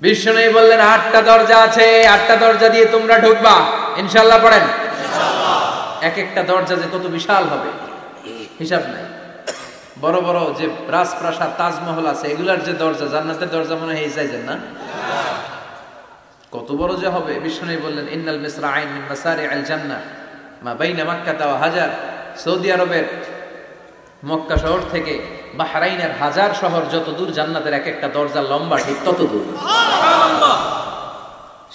বিষ্ণু বললেন 8টা দরজা আছে, 8টা দরজা দিয়ে তোমরা ঢুকবা ইনশাআল্লাহ। পড়েন ইনশাআল্লাহ। এক একটা দরজা যে কত বিশাল হবে হিসাব নাই। বড় বড় যে রাজপ্রাসাদ তাজমহল আছে এগুলার যে দরজা, জান্নাতের দরজা মনে হয় এই সাইজের না? কত বড় যে হবে। বিষ্ণু বললেন ইন্নাল মিসরাইন মিন মাসারি'আল জান্নাহ মা বাইনা মাক্কাহ ওয়া হাজার। সৌদি আরবের মক্কা শহর থেকে বাহরাইনের হাজার শহর যত দূর, জান্নাতের এক একটা দরজা লম্বা ঠিক তত দূর। সুবহানাল্লাহ।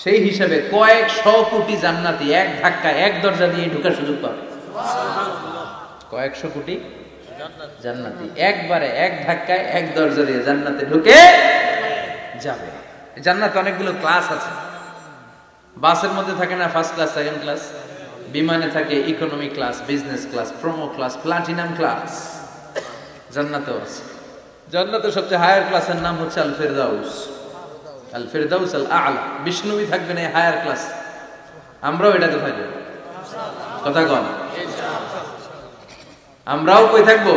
সেই হিসাবে কয়েকশো কোটি জান্নাতি এক ধাক্কায় এক দরজা দিয়ে ঢোকার সুযোগ পাবে। সুবহানাল্লাহ। কয়েকশো কোটি জান্নাতি একবারে এক ধাক্কায় এক দরজা দিয়ে জান্নাতে ঢুকে যাবে। জান্নাতে অনেকগুলো ক্লাস আছে। বাসের মধ্যে থাকে না ফার্স্ট ক্লাস, সেকেন্ড ক্লাস? বিমানে থাকে economy class, business class, promo class, platinum class. জান্নাতেও আছে। জান্নাতের সবচেয়ে হায়ার ক্লাসের নাম হচ্ছে আল ফিরদাউস। আল ফিরদাউস আল আ'লা। বিষ্ণুই থাকবেন এই হায়ার ক্লাস, আমরাও এটাতে থাকবো। কথা কন আমরাও কই থাকবো?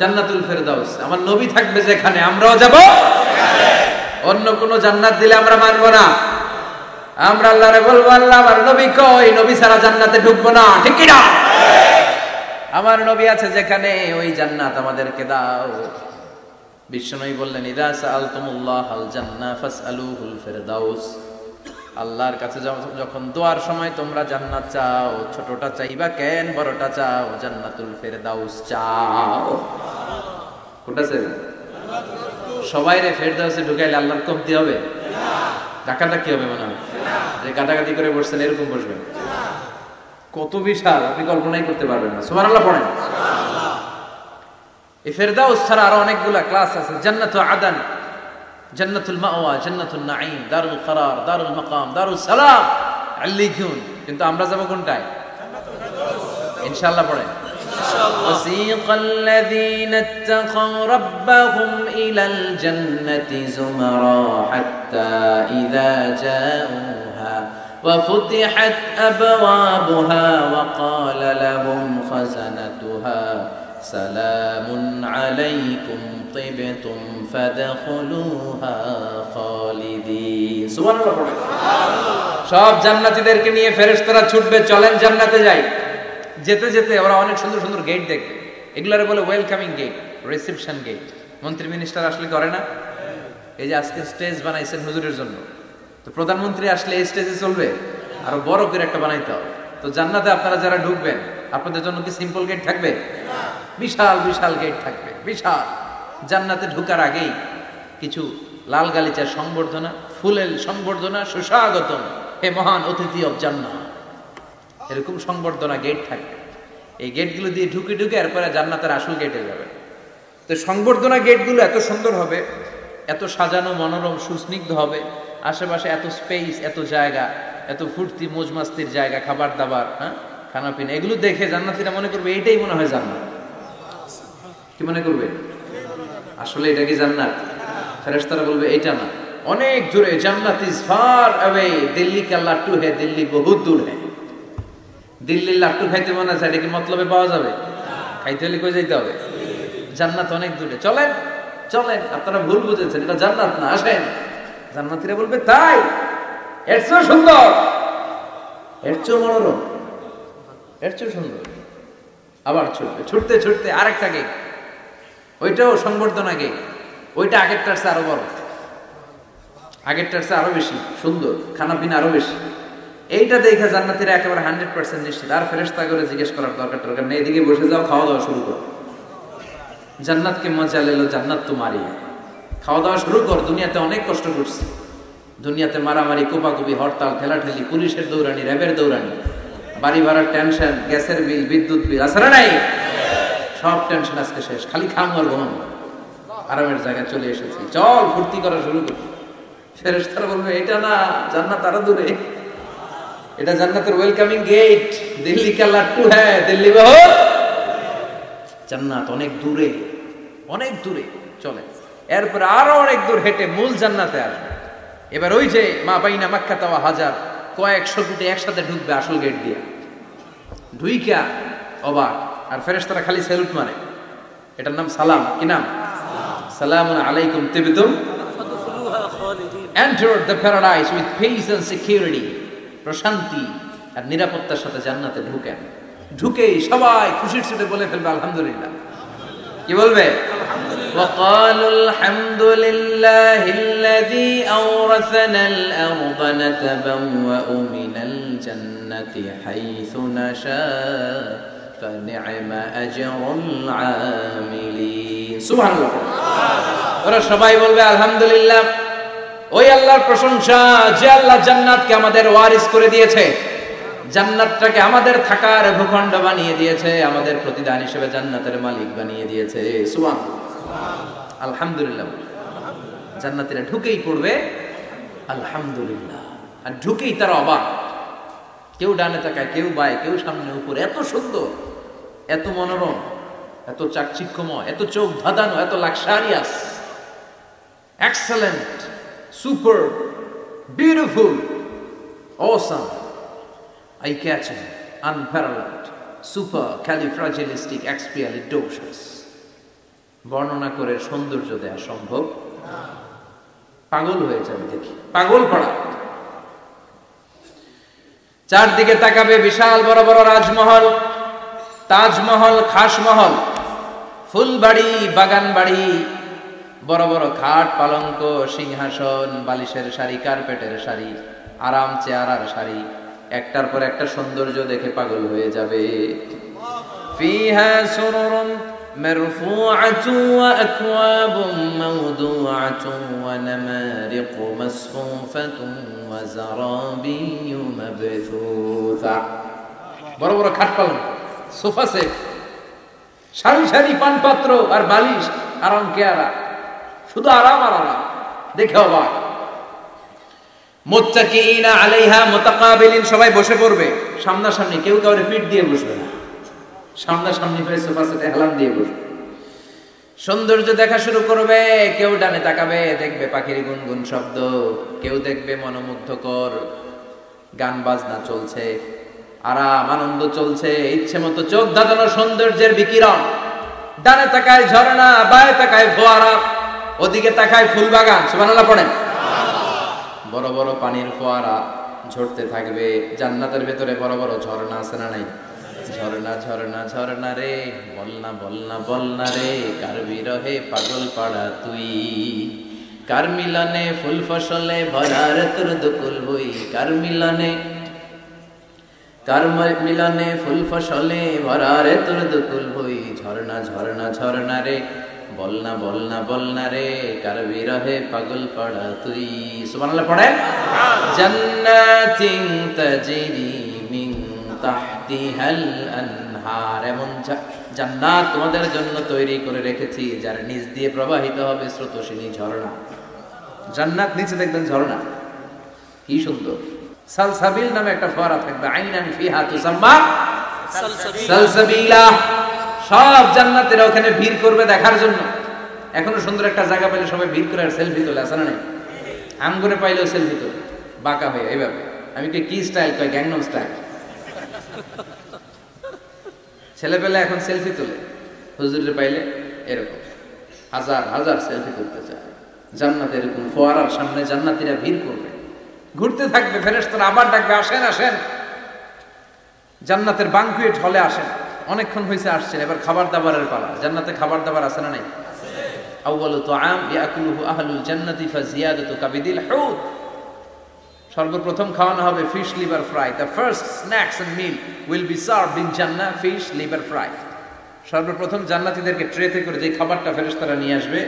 জান্নাতুল ফিরদাউস। আমার নবী থাকবে যেখানে, আমরাও যাব। অন্য কোন জান্নাত দিলে আমরা মানবো না। আমরা আল্লাহরে বলবো আল্লাহ আমার নবী কই, নবী ছাড়া জান্নাতে ঢুকবো না। ঠিক কি না? আমার নবী আছে যেখানে, ওই জান্নাত আমাদেরকে দাও। বিষ্ণু বললেন ইদা সাআলতুমুল্লাহ আল জান্নাহ ফাসআলুহুল ফিরদাউস। আল্লাহর কাছে যখন দোয়ার সময় তোমরা জান্নাত চাও, ছোটটা চাইবা কেন, বড়টা চাও, জান্নাতুল ফিরদাউস চাও। কোনটা চাইবে? সবাইরে ফিরদাউসে ঢুকাইলে আল্লাহর কমতি হবে? ডাকাডাকি হবে মনে হয়? যে গাদাগাদি করে বসছেন এরকম বসবেন? কত বিশাল, আপনি কল্পনাই করতে পারবেন না। সুবহানাল্লাহ পড়েন। এই ফিরদাউস ছাড়া আরো অনেকগুলা ক্লাস আছে। জান্নাতুল আদন, জান্নাতুল মাওয়া, জান্নাতুল নাঈম, দারুল করার, দারুল মাকাম, দারুল সালাম, আল্লিকুন। কিন্তু আমরা যাব কোনটায়? ইনশাআল্লাহ পড়েন ইনশাআল্লাহ। ওয়াসিকাল লাযীনা ইত্তাকাউ রাব্বাহুম ইলাল জান্নাতি যুমারা হাত্তা ইযা জাউহা ওয়া ফুতিহাত আবওয়াবুহা ওয়া ক্বালা লাহুম খাযানাতুহা সালামুন আলাইকুম তিবতুম ফাদখুলুহা খালিদিন। সুবহানাল্লাহ পড়েন। সব জান্নাতীদেরকে নিয়ে ফেরেশতারা ছুটবে, চলেন জান্নাতে যাই। যেতে যেতে ওরা অনেক সুন্দর সুন্দর গেট দেখবে। এগুলারে বলে ওয়েলকামিং গেট, রিসেপশন গেট। মন্ত্রী মিনিস্টার আসলে করে না? এই যে আজকে স্টেজ বানাইছেন হুজুরের জন্য, তো প্রধানমন্ত্রী আসলে এই স্টেজে চলবে? আরো বড় করে একটা বানাইতে হবে। তো জান্নাতে আপনারা যারা ঢুকবেন, আপনাদের জন্য কি সিম্পল গেট থাকবে? বিশাল বিশাল গেট থাকবে, বিশাল। জান্নাতে ঢুকার আগেই কিছু লাল গালিচার সংবর্ধনা, ফুলের সংবর্ধনা, সুস্বাগতম হে মহান অতিথি অব জান্নাত, এরকম সংবর্ধনা গেট থাকবে। এই গেটগুলো দিয়ে ঢুকে ঢুকে এরপরে জান্নাতের আসল গেটে যাবে। তো সংবর্ধনা গেটগুলো এত সুন্দর হবে, এত সাজানো মনোরম সুস্নিগ্ধ হবে, আশেপাশে এত স্পেস, এত জায়গা, এত ফুর্তি মজমাস্তির জায়গা, খাবার দাবার, হ্যাঁ খানা পিনা, এগুলো দেখে জান্নাতীরা মনে করবে এইটাই মনে হয় জান্নাত। কি মনে করবে? আসলে এটা কি জান্নাত? ফেরেশতারা বলবে এটা না, অনেক দূরে। জান্নাত ইজ ফার অ্যাওয়ে, দিল্লি কা লাট্টু হে, দিল্লি বহুত দূর হে। দিল্লির লাট্টু খাইতে মনে আছে, এটা কি মতলবে পাওয়া যাবে? খাইতে হলে কই যাইতে হবে? জান্নাত অনেক দূরে। চলেন চলেন, আপনারা ভুল বুঝেছেন, এটা জান্নাত না, আসেন। জান্নাতীরা বলবে তাই? এর চেয়েও সুন্দর, এর চেয়েও মনোরম, এর চেয়েও সুন্দর। আবার ছুটবে, ছুটতে ছুটতে আরেকটা গেট, ওইটাও সংবর্ধনা গেট। ওইটা আগেরটার চেয়ে আরো বড়, আগেরটার চেয়ে আরো বেশি সুন্দর, খানা পিনা আরো বেশি। এইটা দেখে জান্নাতীরা একেবারে 100% নিশ্চিত। আর ফেরেশতা করে জিজ্ঞেস করার দরকার নেই, এদিকে বসে যাও, খাওয়া দাওয়া শুরু করো। জান্নাতকে মজা লেলো, জান্নাত তোমারই, খাওয়া দাওয়া শুরু কর। দুনিয়াতে অনেক কষ্ট করছি, দুনিয়াতে মারামারি, কোপাকুপি, হরতাল, ঠেলাঠেলি, পুলিশের দৌড়ানি, র্যাবের দৌড়ানি, বাড়ি ভাড়ার টেনশন, গ্যাসের বিল, বিদ্যুৎ বিল, আছে না নাই? সব টেনশন আজকে শেষ, খালি খাম আর ঘুম, আরামের জায়গায় চলে এসেছি, চল ফুর্তি করা শুরু করি। ফেরেশতারা বলবে এটা না, জান্নাত আরো দূরে, এটা জান্নাতের ওয়েলকামিং গেট। দিল্লি কা লাট্টু হ্যাঁ, দিল্লি বহুত, জান্নাত অনেক দূরে, অনেক দূরে। চলে এরপরে আরো অনেক দূর হেঁটে মূল জান্নাতে আসবে। এবার ওই যে মা বাইনা মাক্কা ওয়া হাজার, কয়েকশো কোটি একসাথে ঢুকবে আসল গেট দিয়ে। ঢুইকা অবাক, আর ফেরেশতারা খালি স্যালুট মারে। এটার নাম সালাম। কি নাম? সালামুন আলাইকুম তিবতুম ফাদখুলুহা খালিদিন। entered the paradise with peace and security. প্রশান্তি আর নিরাপত্তার সাথে জান্নাতে ঢুকেন। ঢুকেই সবাই খুশির সাথে বলে ফেলবে আলহামদুলিল্লাহ। কি বলবে? وقالوا الحمد لله الذي أورثنا الأرض نتبوأ من الجنة حيث نشاء فنعم أجر العاملين সুবহানাল্লাহ। ওরা সবাই বলবে আলহামদুলিল্লাহ, ওই আল্লাহর প্রশংসা যে আল্লাহ জান্নাতকে আমাদের ওয়ারিস করে দিয়েছে, জান্নাতটাকে আমাদের থাকার ভূখণ্ড বানিয়ে দিয়েছে, আমাদের প্রতিদান হিসেবে জান্নাতের মালিক বানিয়ে দিয়েছে। সুবহানাল্লাহ, আলহামদুলিল্লাহ। জান্নাতীরা ঢুকেই পড়বে আলহামদুলিল্লাহ, আর ঢুকেই তারা অবাক। কেউ ডানে তাকায়, কেউ বায়ে, কেউ সামনে উপরে। এত সুন্দর, এত মনোরম, এত চাকচিক্যময়, এত চোখ ধাঁধানো, এত luxurious, excellent, super, beautiful, awesome, eye-catching, unparalleled, supercalifragilisticexpialidocious। বর্ণনা করে সৌন্দর্য দেয়া সম্ভব? পাগল হয়ে যাবে দেখি, পাগল পড়া। চারদিকে তাকাবে বিশাল বড় বড় রাজমহল, তাজমহল, খাসমহল, ফুলবাড়ি, বাগান বাড়ি, বড় বড় খাট, পালঙ্ক, সিংহাসন, বালিশের সারি, কার্পেটের সারি, আরাম চেয়ারার সারি, একটার পর একটা সৌন্দর্য দেখে পাগল হয়ে যাবে। ফিহা সুরুরুন মারফুআতুন ওয়া আকওয়াবুন মাওদুআতুন ওয়া নামারিকু মাসফুফাতুন ওয়া যারাবিয়্যু মাবথুথা। বড় বড় খাট পালঙ্ক, সোফা সেট, সারি সারি পানপাত্র আর বালিশ, আরাম কেয়ারা, শুধু আরাম আর আরাম, দেখে অবাক। মুত্তাকিইনা আলাইহা মুতাকাবিলিন, সবাই বসে পড়বে সামনাসামনি, কেউ কাউরে পিঠ দিয়ে বসবে না, সামনাসামনি হয়ে সোফা সেটে হেলান দিয়ে বসবে। সৌন্দর্য দেখা শুরু করবে, কেউ ডানে তাকাবে, দেখবে পাখির গুনগুন শব্দ, কেউ দেখবে মনোমুগ্ধকর গান বাজনা চলছে, আরাম আনন্দ চলছে, ইচ্ছে মতো চোখ ধাঁধানো সৌন্দর্যের বিকিরণ। ডানে তাকায় ঝর্ণা, বায়ে তাকায় ফোয়ারা, ওদিকে তাকায় ফুলবাগান। সুবহানাল্লাহ পড়েন। বড় বড় পানির ফোয়ারা ঝরতে থাকবে। জান্নাতের ভেতরে বড় বড় ঝর্ণা আছে না নাই? ঝর্ণা ঝর্ণা ঝর্ণা রে, বলনা বলনা বলনা রে, কার বিরহে পাগল পাড়া তুই, কার মিলনে ফুল ফসলে ভরার তোর দুকুল বই, কার মিলনে ফুল ফসলে ভরার তোর দুকুল বই, ঝর্ণা ঝর্ণা ঝর্ণা রে, বলনা বলনা বলনা রে, কার বিরহে পাগল পাড়া তুই। সুবহানাল্লাহ পড়েন। জান্নাতিন তাজরি মিন তাহতিহাল আনহার, এমন জান্নাত তোমাদের জন্য তৈরি করে রেখেছি যার নিচ দিয়ে প্রবাহিত হবে স্রোতস্বিনী ঝর্ণা। জান্নাত নিচে দেখবেন ঝর্ণা, কি সুন্দর। সালসাবিল নামে একটা ফোয়ারা থাকবে, আইনান ফিহা তুসাম্মা সালসাবিলা। সব জান্নাতীরা ওখানে ভিড় করবে দেখার জন্য। এখনো সুন্দর একটা জায়গা পেলে সবাই ভিড় করে আর সেলফি তোলে, আছে না নাই? আম করে পাইলেও সেলফি তোলে, বাঁকা হয়ে এইভাবে। আমি কি স্টাইল কই? Gangnam style. ছেলে পেলে এখন সেলফি তোলে, হুজুরের পাইলে এরকম হাজার হাজার সেলফি তুলতে চায়। জান্নাতে এরকম ফোয়ারার সামনে জান্নাতীরা ভিড় করবে, ঘুরতে থাকবে। ফেরেশতারা আবার ডাকবে, আসেন আসেন, জান্নাতের বানকুয়েট হলে আসেন। অনেকক্ষণ হয়েছে আসছেন, এবার খাবার দাবারের পালা। জান্নাতে খাবার দাবার আছে না নাই? আউয়ালু তুআম ইয়াকুলুহু আহলুল জান্নাতি ফাজিয়াদাতু কাবিদিল হুত। সর্বপ্রথম খাওয়ানো হবে fish liver fry. The first snacks and meal will be served in জান্নাহ, ফিশ লিভার ফ্রাই। সর্বপ্রথম জান্নাতীদেরকে ট্রেতে করে যে খাবারটা ফেরেশতারা নিয়ে আসবে,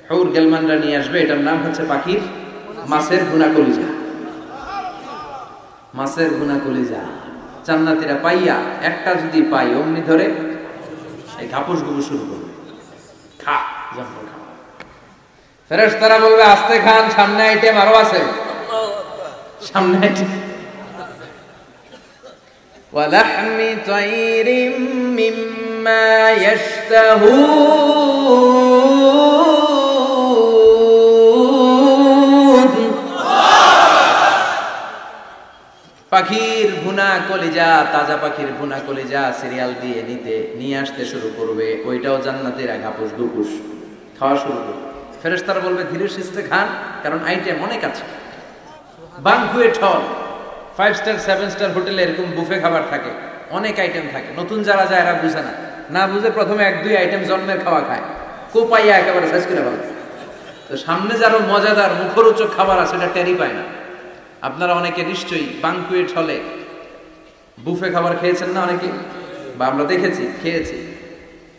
হুর গেলমানরা নিয়ে আসবে, এটার নাম হচ্ছে পাখির মাছের ভুনা কলিজা। মাছের ভুনা কলিজা জান্নাতীরা পাইয়া, একটা যদি পাই অমনি ধরে এই ঘাপুস গুবু শুরু করবে, খা জম্বল খা। ফেরেশতারা বলবে আস্তে খান, সামনে আইটেম আরো আছে, সামনে আইটেম। ওয়ালাহমি তাইরিম মিম্মা ইয়াশতাহুন। পাখির ভুনা কলিজা, তাজা পাখির ভুনা কলিজা সিরিয়াল দিয়ে নিয়ে আসতে শুরু করবে। ওইটাও জান্নাতীরা ঘাপুস ঘুপুস খাওয়া শুরু করবে। ফেরেশতারা বলবে ধীরে সুস্থে খান, কারণ আইটেম অনেক আছে। বানকুয়েট হল, 5 স্টার 7 স্টার হোটেলে এরকম বুফে খাবার থাকে, অনেক আইটেম থাকে। নতুন যারা যায় এরা বুঝে না, না বুঝে প্রথমে 1-2 আইটেম জন্মের খাওয়া খায়, কোপাইয়া একেবারে শেষ করে ফেলে। তো সামনে যারা মজাদার মুখরোচক খাবার আছে এটা টেরি পায় না। আপনারা অনেকে নিশ্চয়ই বানকুয়েট হলে বুফে খাবার খেয়েছেন না অনেকে, বা আমরা দেখেছি, খেয়েছি।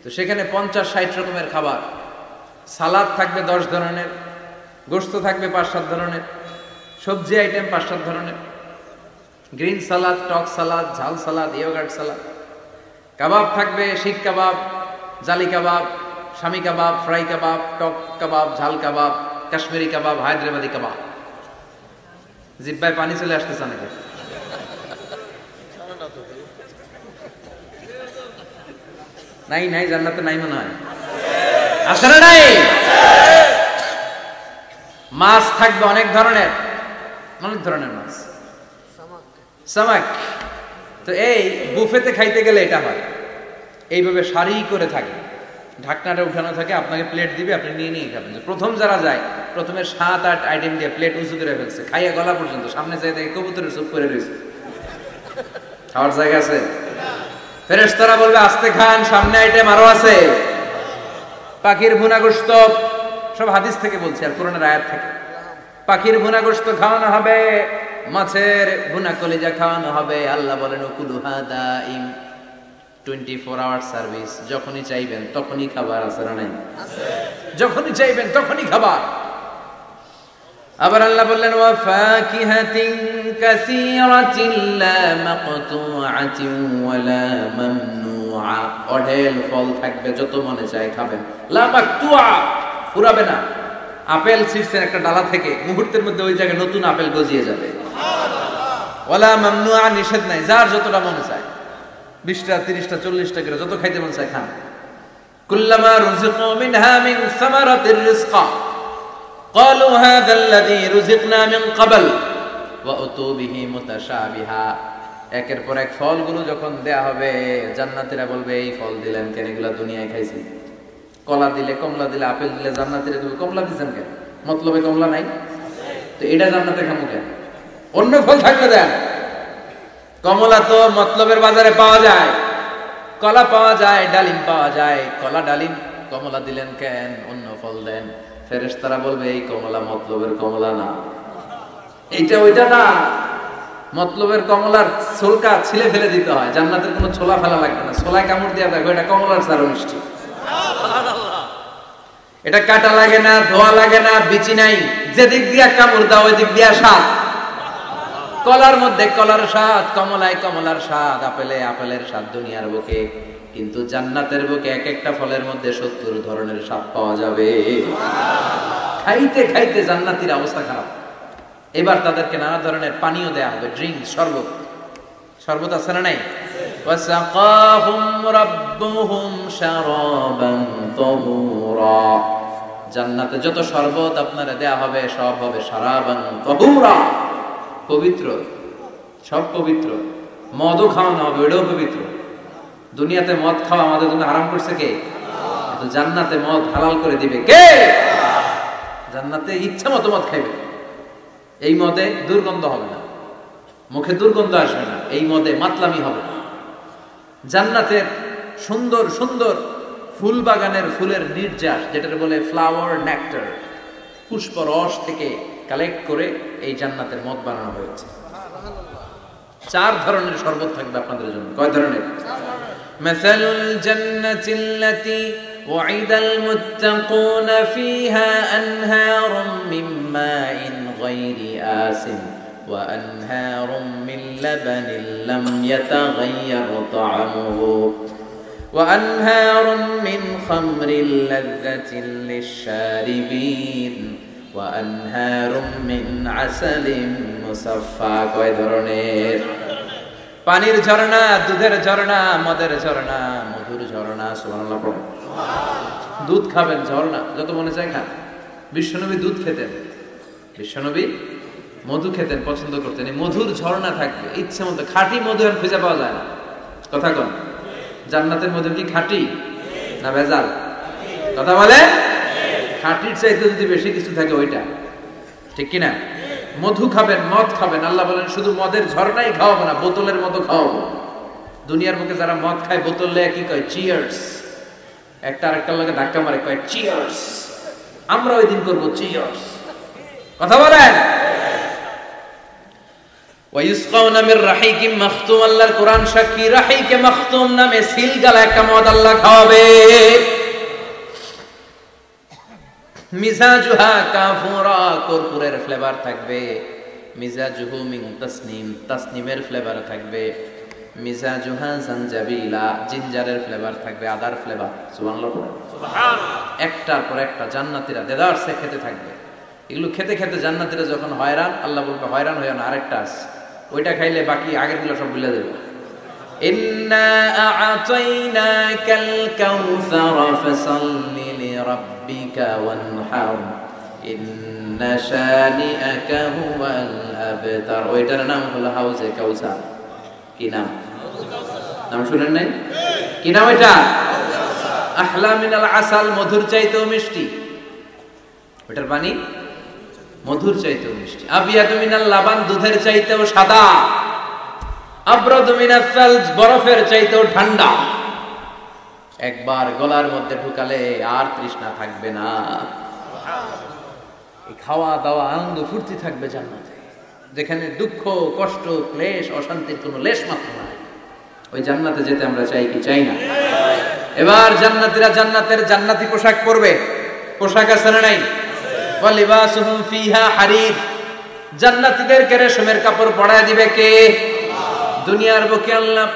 তো সেখানে 50-60 রকমের খাবার, সালাদ থাকবে 10 ধরনের, গোশত থাকবে 5-7 ধরনের, সবজি আইটেম 5-7 ধরনের, গ্রিন সালাদ, টক সালাদ, ঝাল সালাদ, ইয়োগার্ট সালাদ, কাবাব থাকবে, শিক কাবাব, জালি কাবাব, শামি কাবাব, ফ্রাই কাবাব, টক কাবাব, ঝাল কাবাব, কাশ্মীরি কাবাব, হায়দ্রাবাদি কাবাব। জিব্বায় পানি চলে আসতেছে নাকি? নাই নাই, জান্নাতে নাই মনে হয়, আসলে নাই। মাছ থাকবে অনেক ধরনের, অনেক ধরনের মাছ, সামাক। তো এই বুফেতে খাইতে গেলে এটা হয়, এইভাবে সারি করে থাকে, ঢাকনাটা উঠানো থাকে, আপনাকে প্লেট দিবে, আপনি নিয়ে নিয়ে খাবেন। প্রথম যারা যায় প্রথমে 7-8 আইটেম দিয়ে প্লেট উঁচু করে ফেলছে, খাইয়া গলা পর্যন্ত, সামনে যাই দেখে কবুতরের চুপ করে রয়েছে, খাওয়ার জায়গা আছে? ফেরেশতারা বলবে আস্তে খান, সামনে আইটেম আরো আছে। পাখির ভুনা গোশত, সব হাদিস থেকে বলছি আর কোরআনের আয়াত থেকে। পাখির ভুনা গোশত খাওয়ানো হবে, মাছের ভুনা কলিজা খাওয়ানো হবে। আল্লাহ বলেন উকুলুহা দাইম, 24 আওয়ার সার্ভিস, যখনই চাইবেন তখনই খাবার, আছে না নাই? যখনই চাইবেন তখনই খাবার। আবার আল্লাহ বললেন ওয়া ফাকিহাতিন কাসীরাতিন লা মাকতুআতিন ওয়ালা মামনুআ, অঢেল ফল থাকবে, যত মনে চায় খাবেন। লা মাকতুআ, ফুরাবে না। আপেল ছিঁড়ছেন একটা ডালা থেকে, মুহূর্তের মধ্যে ওই জায়গায় নতুন আপেল গজিয়ে যাবে। সুবহানাল্লাহ। ওয়ালা মামনুআ, নিষেধ নাই, যার যতটা মনে চায়, 20টা 30টা 40টা করে যত খাইতে মন চায় খান। কুল্লামা রুজিকু মিনহা মিন সামারাতির রিজকা ক্বালু হাযা আল্লাযী রুজিকনা মিন ক্বাবল ওয়া উতু বিহি মুতাশাবিহা। একের পর এক ফলগুলো যখন দেয়া হবে, জান্নাতীরা বলবে এই ফল দিলেন কেন, এগুলা দুনিয়ায় খাইছি। কলা দিলে, কমলা দিলে, আপেল দিলে, জান্নাতীরা বলবে কমলা দিবেন কেন, মতলবে কমলা নাই, তো এটা জান্নাতে খামু কেন, অন্য ফল থাকলে দেন। কমলা তো মতলবের বাজারে পাওয়া যায়, কলা পাওয়া যায়, ডালিম পাওয়া যায়, কলা ডালিম কমলা দিলেন কেন, অন্য ফল দেন। ফেরেশতারা বলবে এই কমলা মতলবের কমলা না, এইটা ওইটা না, মতলবের কমলার ছোলকা ছিলে ফেলে দিতে হয়, জান্নাতের কোনো ছোলা ফেলা লাগবে না, ছোলায় কামড় দিয়ে দেখো এটা কমলার চারো মিষ্টি। এটা কাটা লাগে না, ধোয়া লাগে না, বিচি নাই, যেদিক দিয়া কামড় দাও ওই দিক দিয়া স্বাদ। কলার মধ্যে কলার স্বাদ, কমলায় কমলার স্বাদ, আপেলে আপেলের স্বাদ দুনিয়ার বুকে, কিন্তু জান্নাতের বুকে এক একটা ফলের মধ্যে 70 ধরনের স্বাদ পাওয়া যাবে। খাইতে খাইতে জান্নাতীর অবস্থা খারাপ। এবার তাদেরকে নানা ধরনের পানীয় দেয়া হবে, ড্রিঙ্ক, শরবত। শরবত আছে না নাই? ওয়াসাকাহুম রাব্বুহুম শারাবান তাহুরা, জান্নাতে যত শরবত আপনারা দেয়া হবে সব হবে শারাবান তাহুরা, পবিত্র, সব পবিত্র। মদও খাওয়ানো হবে, ওটাও পবিত্র। দুনিয়াতে মদ খাওয়া আমাদের জন্য হারাম করছে কে? তো জান্নাতে মদ হালাল করে দিবে কে? জান্নাতে ইচ্ছা মতো মদ খাইবে। এই মদে দুর্গন্ধ হবে না, মুখে দুর্গন্ধ আসবে না, এই মদে মাতলামি হবে না। জান্নাতের সুন্দর সুন্দর ফুল বাগানের ফুলের নির্যাস, যেটা বলে ফ্লাওয়ার নেক্টার, পুষ্প রস থেকে কালেক্ট করে এই জান্নাতের মদ বানানো হয়েছে। 4 ধরনের শরবত থাকবে আপনাদের জন্য। কয় ধরনের? মাসালুল জান্নাতিল্লাতী ওয়াইদাল মুত্তাকুনা ফীহা আনহারুম মিন মাইন গায়রি আসিন ওয়া আনহারুম মিন লাবানিন লাম ইয়াতাগায়্যার তা'আমুহু ওয়া আনহারুম মিন খামরিল লাযযাতিন লিশ-শারিবিন ওয়া আনহারুম মিন আসালিন মুসাফফা। কয় ধরনের? পানির ঝর্ণা, দুধের ঝর্ণা, মদের ঝর্ণা, মধুর ঝর্ণা। সুবহানাল্লাহ। দুধ খাবেন, ঝর্ণা যত মনে চায় খান। বিশ্বনবী দুধ খেতেন, বিশ্বনবী মধু খেতেন, পছন্দ করতেন। এই মধুর ঝর্ণা থাকবে ইচ্ছে মতো। খাঁটি মধু আর খুঁজে পাওয়া যায় না। কথা কন, জান্নাতের মধু কি খাঁটি না ভেজাল? কথা বলে খাঁটির চাইতে যদি বেশি কিছু থাকে ওইটা, ঠিক কিনা? মধু খাবেন, মদ খাবেন, আল্লাহ বলেন শুধু মদের ঝর্ণাই খাওয়াবো না, বোতলের মতো খাওয়াবো। দুনিয়ার বুকে যারা মদ খায় বোতল লেয়া কি কয়? চিয়ার্স। একটা আরেকটার লগে ধাক্কা মারে, কয় চিয়ার্স। আমরা ওই দিন করবো চিয়ার্স। কথা বলেন। ওয়াইসকাউনা মির রাহিকিম মাখতুম, আল্লাহর কোরআন সাক্ষী, রাহিকে মাখতুম নামে সিল গালা একটা মদ আল্লাহ খাওয়াবে। মিজাজুহা কাফুরা, কর্পূরের ফ্লেভার থাকবে। মিজাজুহু মিন তাসনিম, তাসনিমের ফ্লেভার থাকবে। মিজাজুহা জানজাবিলা, জিঞ্জারের ফ্লেভার থাকবে, আদার ফ্লেভার। সুবহানাল্লাহ, সুবহানাল্লাহ। একটার পর একটা জান্নাতীরা দেদারসে খেতে থাকবে। এগুলো খেতে খেতে জান্নাতীরা যখন হয়রান, আল্লাহ বলবে হয়রান হইও না, আরেকটা আছে, ওইটা খাইলে বাকি আগেরগুলো সব ভুলে যাবে। ইন্না আ'তাইনাকাল কাউসার ফাসাল্লি লিরাব্বিকা ওয়ানহার ইন্না শানিআকা হুয়াল আবতার। ওইটার নাম হলো হাউজে কাউসার। কি নাম? নাম শুনেন নাই? কি নাম এটা? আহলা মিনাল আসাল, মধুর চাইতেও মিষ্টি। ওটার পানি মধুর চাইতেও মিষ্টি। আবিয়াদু মিনাল লাবান, দুধের চাইতেও সাদা। আবরাদু মিনাস সালজ, বরফের চাইতেও ঠান্ডা। একবার গলার মধ্যে ঢুকালে আর তৃষ্ণা থাকবে না। এই খাওয়া দাওয়া আনন্দ ফুর্তি থাকবে জান্নাতে, যেখানে দুঃখ কষ্ট ক্লেশ অশান্তির কোনো লেশ মাত্র নাই। ওই জান্নাতে যেতে আমরা চাই কি চাই না? এবার জান্নাতীরা জান্নাতের জান্নাতি পোশাক পরবে। পোশাক আছে না নাই? ওয়ালিবাসুহুম ফিহা হারির, জান্নাতীদেরকে রেশমের কাপড় পরায় দিবে কে? দুনিয়ার বুকে আল্লাহ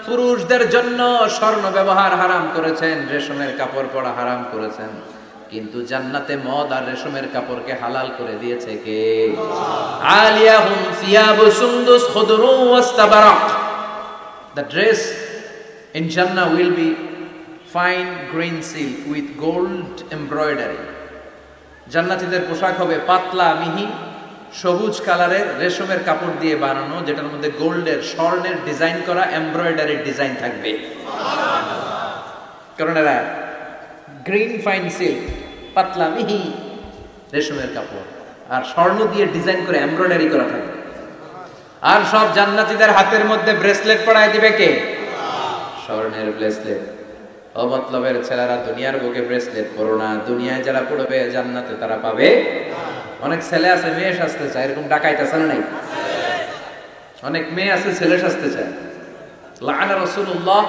পুরুষদের জন্য স্বর্ণ ব্যবহার হারাম করেছেন, রেশমের কাপড় পরা হারাম করেছেন, কিন্তু জান্নাতে মদ আর রেশমের কাপড়কে হালাল করে দিয়েছে কে? আলিয়াহুম সিয়াবু সুন্দুস খুদরু ওয়াস্তাবারাক। The dress in Jannah will be fine green silk with gold embroidery. জান্নাতীদের পোশাক হবে পাতলা মিহি সবুজ কালারের রেশমের কাপড় দিয়ে বানানো, যেটার মধ্যে গোল্ডের স্বর্ণের ডিজাইন করা এমব্রয়ডারি ডিজাইন থাকবে। কারণ এরা গ্রিন ফাইন সিল্ক, পাতলা মিহি রেশমের কাপড় আর স্বর্ণ দিয়ে ডিজাইন করে এমব্রয়ডারি করা থাকবে। আর সব জান্নাতীদের হাতের মধ্যে ব্রেসলেট পরায় দিবে কে? স্বর্ণের ব্রেসলেট। অমতলবের ছেলেরা দুনিয়ার বুকে ব্রেসলেট পরো না, দুনিয়ায় যারা পড়বে জান্নাতে তারা পাবে। অনেক ছেলে আছে মেয়ে সাজতে চায়, এরকম ডাকাইতেছে না নাই? অনেক মেয়ে আছে ছেলে সাজতে চায়। লাআনা রাসূলুল্লাহ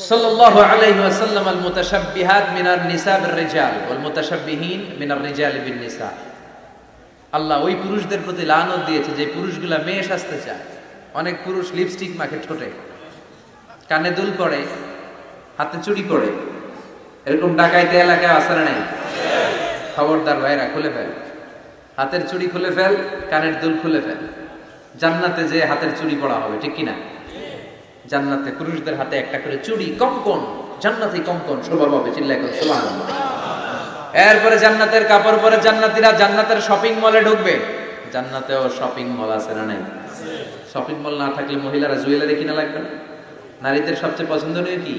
সাল্লাল্লাহু আলাইহি ওয়াসাল্লাম আল মুতাশাব্বিহাত মিনার নিসা বির রিজাল ওয়াল মুতাশাব্বিহিন মিনার রিজালি বিন নিসা। আল্লাহ ওই পুরুষদের প্রতি লানত দিয়েছে যে পুরুষগুলা মেয়ে সাজতে চায়। অনেক পুরুষ লিপস্টিক মাখে ঠোঁটে, কানে দুল পড়ে, হাতে চুড়ি পড়ে, এরকম ডাকাইতে এলাকায় আসে নাই? খবরদার ভাইরা, খুলে ফেল, হাতের চুড়ি খুলে ফেল, কানের দুল খুলে ফেল। জান্নাতে যে হাতের চুড়ি পড়া হবে, ঠিক কিনা? জান্নাতে পুরুষদের হাতে একটা করে চুড়ি, কঙ্কন, জান্নাতি কঙ্কন শোভা পাবে। চিল্লায় করে সুবহানাল্লাহ। এরপরে জান্নাতের কাপড় পরে জান্নাতীরা জান্নাতের শপিং মলে ঢুকবে। জান্নাতেও শপিং মল আছে না নাই? শপিং মল না থাকলে মহিলারা জুয়েলারি কিনা লাগবে না? নারীদের সবচেয়ে পছন্দনীয় কি?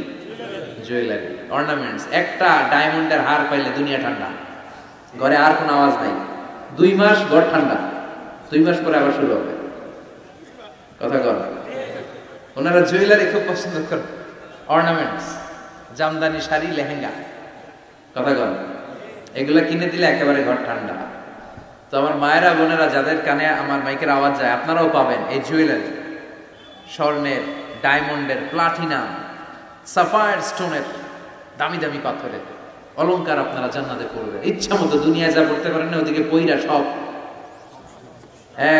Jewellery, ornaments. একটা ডায়মন্ডের হার পাইলে দুনিয়া ঠান্ডা, ঘরে আর কোনো আওয়াজ নাই। 2 মাস ঘর ঠান্ডা, 2 মাস পরে আবার শুরু হবে। কথা কর, ওনারা জুয়েলারি খুব পছন্দ করে, অর্নামেন্টস, জামদানি শাড়ি, লেহেঙ্গা। কথা কর, এগুলা কিনে দিলে একেবারে ঘর ঠান্ডা। তো আমার মায়েরা বোনেরা যাদের কানে আমার মাইকের আওয়াজ যায়, আপনারাও পাবেন এই জুয়েলারি, স্বর্ণের, ডায়মন্ডের, প্লাটিনাম, সাফায়ার স্টোনের, দামি দামি পাথরের অলংকার আপনারা জান্নাতে পড়বেন। ইচ্ছা মতো দুনিয়ায় যা করতে পারেন না, ওদিকে পইরা সব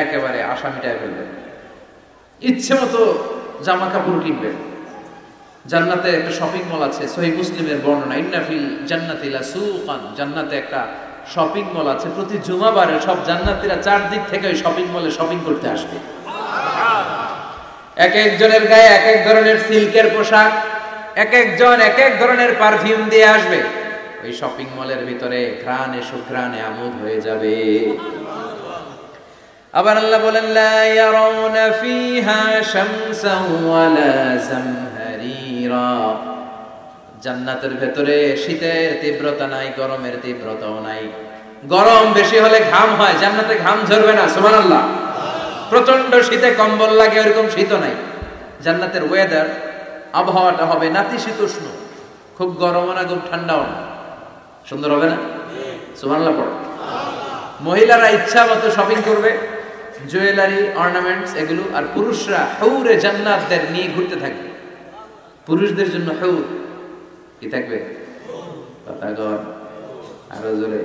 একেবারে আশা মিটায় ফেলবেন। ইচ্ছে মতো জামা কাপড় কিনবেন। জান্নাতে একটা শপিং মল আছে, সহিহ মুসলিমের বর্ণনা, ইন্না ফিল জান্নাতি লাসুকান, জান্নাতে একটা শপিং মল আছে। প্রতি জুমাবারে সব জান্নাতীরা চারদিক থেকে ওই শপিং মলে শপিং করতে আসবে। এক একজনের গায়ে এক এক ধরনের সিল্কের পোশাক, এক একজন এক এক ধরনের পারফিউম দিয়ে আসবে। ওই শপিং মলের ভিতরে ঘ্রাণে সুঘ্রাণে আমোদ হয়ে যাবে। আবার আল্লাহ বলেন, লা ইয়ারাউনা ফিহা শামসান ওয়ালা জামহারিরা, জান্নাতের ভেতরে শীতের তীব্রতা নাই, গরমের তীব্রতাও নাই। গরম বেশি হলে ঘাম হয়, জান্নাতে ঘাম ঝরবে না, সুবহানাল্লাহ। প্রচন্ড শীতে কম্বল লাগে, ওরকম শীত নাই। জান্নাতের ওয়েদার, আবহাওয়াটা হবে নাতিশীতোষ্ণ, খুব গরমও না খুব ঠান্ডাও না, সুন্দর হবে না? সুবহানাল্লাহ পড়ো। মহিলারা ইচ্ছা মতো শপিং করবে, জুয়েলারি, অর্নামেন্টস এগুলো, আর পুরুষরা হুরে জান্নাতদের নিয়ে ঘুরতে থাকবে। পুরুষদের জন্য হুর কি থাকবে? পাতাগর, আরো জোরে,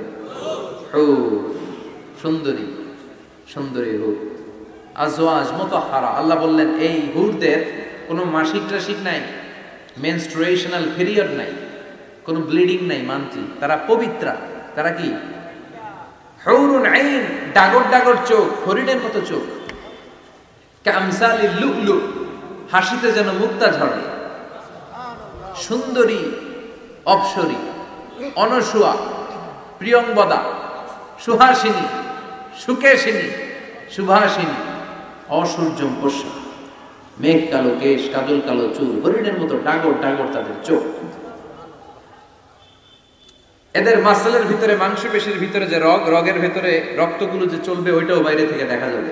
হুর, সুন্দরী সুন্দরী হুর, আজওয়াজ মুতাহহারা। আল্লাহ বললেন এই হুরদের কোনো মাসিক টাসিক নাই, মেনস্ট্রুয়েশনাল পিরিয়ড নাই, কোনো ব্লিডিং নাই মান্থলি, তারা পবিত্রা। তারা কি? হুরুন আইন, ডাগর ডাগর চোখ, হরিণের মতো চোখ, কামসালিল লুলু, হাসিতে যেন মুক্তা ঝরে। সুন্দরী, অপসরী, অনসুয়া, প্রিয়ংবদা, সুহাসিনী, সুকেশিনী, সুভাষিনী, অসূর্যম পোষা, মেঘ কালো কেশ, কাজল কালো চুল, হরিণের মতো ডাগর ডাগর তাদের চোখ। এদের মাসলের ভিতরে, মাংসপেশির ভিতরে যে রগের ভিতরে রক্তগুলো যে চলবে ওইটাও বাইরে থেকে দেখা যাবে।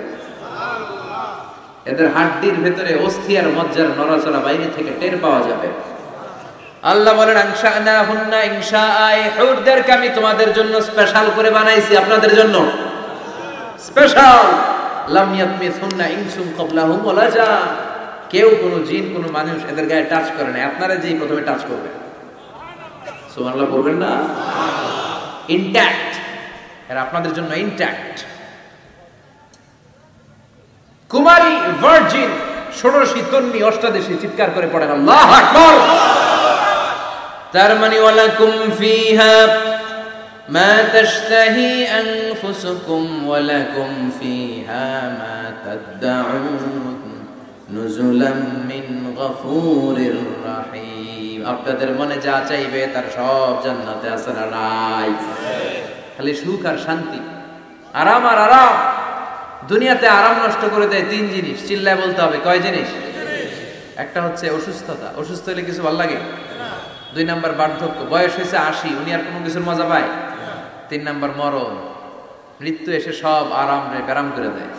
এদের হাড্ডির ভিতরে অস্থি আর মজ্জার নড়াচড়া বাইরে থেকে টের পাওয়া যাবে। আল্লাহ বলেন আনশানাহুন্না ইনশাআ, হুরদেরকে আমি তোমাদের জন্য স্পেশাল করে বানাইছি, আপনাদের জন্য স্পেশাল। লাম ইয়াতমিসুন্না ইনসুন ক্বাবলাহুম ওয়ালা জান, কেউ কোনো জিন কোনো মানুষ এদের গায়ে টাচ করে না, আপনারা যেই প্রথমে টাচ করবেন। সুবহানাল্লাহ বলবেন না? ইনট্যাক্ট, এরা আপনাদের জন্য ইনট্যাক্ট। কুমারী, ভার্জিন, ষোড়শী, তন্নি, অষ্টাদশী, চিৎকার করে পড়েন আল্লাহু আকবার। তার মানে ওয়ালাকুম ফিহা মা তাশতাহি আনফুসুকুম ওয়ালাকুম ফিহা মা তাদউন নুজুলাম মিন গফুরির রহিম। আপনাদের মনে যা চাইবে তার সব জান্নাতে আছে না নাই? খালি সুখ আর শান্তি, আরাম আর আরাম। দুনিয়াতে আরাম নষ্ট করে দেয় তিন জিনিস, চিল্লায় বলতে হবে। কয় জিনিস? একটা হচ্ছে অসুস্থতা, অসুস্থ হলে কিছু ভালো লাগে। 2 নাম্বার বার্ধক্য, বয়স হয়েছে 80, উনি আর কোনো কিছুর মজা পায়। 3 নাম্বার মরণ, মৃত্যু এসে সব আরাম রে ব্যারাম করে দেয়।